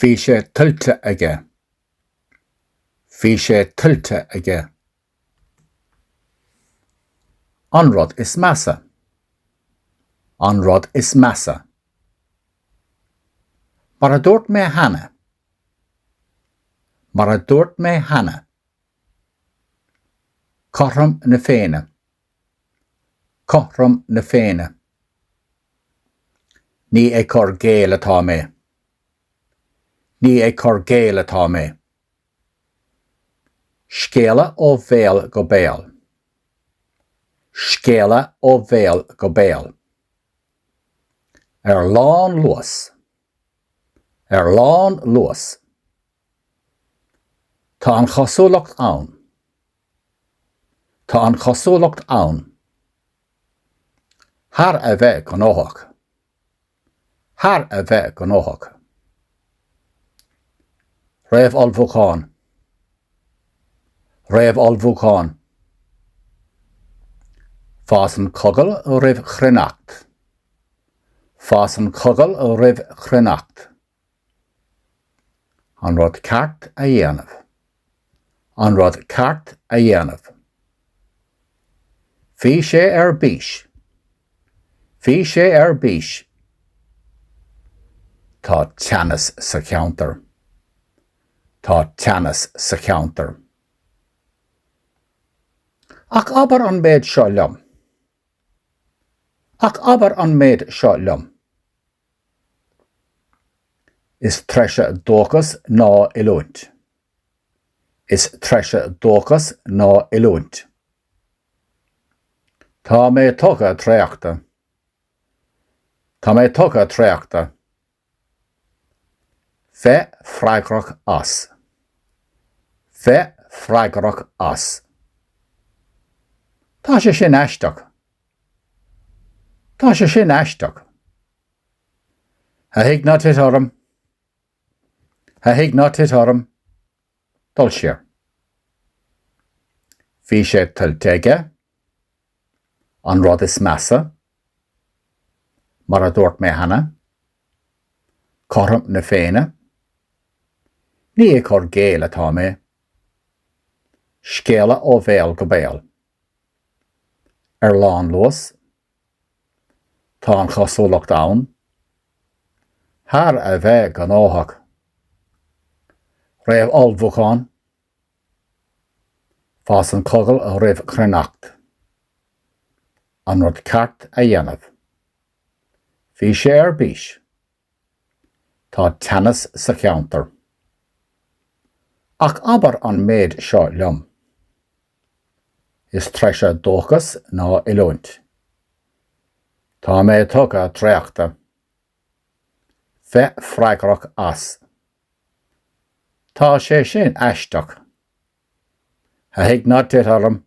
Bhí sé tuilte aige. Bhí sé tuilte aige. An rud is measa. An rud is measa. Mar a dúirt mé hana. Mar a dúirt mé hana. Corrum na féine. Corrum na féine. Ní é cur géal atá mé. Ní é cur géal atá mé. Scéala ó bhéal go béal. Scéala ó bhéal go béal. Lán luas. Lán luas. Tá an chosúlacht ann. Tá an chosúlacht ann. Thar a bheith go nóthach. Thar a bheith go nóthach. Raibh olbhúcháin. Raibh olbhúcháin. Fás an cogal ó raibh chruineacht. Fás an cogal ó raibh chruineacht. An rud ceart a dhéanamh. An rud ceart a dhéanamh. Bhí sé ar bís. Bhí sé ar bís. Tá teannas sa cheantar. Tá teannas sa cheantar. Ach aber an méid seo liom. Ach aber an méid seo liom. Is treise dóchas ná ilúint. Is treise dóchas ná ilúint. Tá mé tugadh tréachta. Tá mé tugadh tréachta. Bheith freigrach as. Bheith freigrach as. Tá sé sin eisteach. Tá sé sin eisteach. Ha hiag ná tit orm. Ha hiag ná tit orm. Dul siar. Bhí sé tuilte aige. An rud is measa. Mar a dúirt mé hana. Corrum na féine. Ní é cur géal atá mé. Scéala ó bhéal go béal. Lán luas. Tá an chosúlacht ann. Thar a bheith go nóthach. Raibh olbhúcháin. Fás an cogal ó raibh chruineacht. An rud ceart a dhéanamh. Bhí sé ar bís. Tá teannas sa cheantar. Ach aber an méid seo liom. Is treise dóchas ná ilúint. Tá mé tugadh tréachta. Bheith freigrach as. Tá sé sin eisteach. Ha hiag ná tit orm.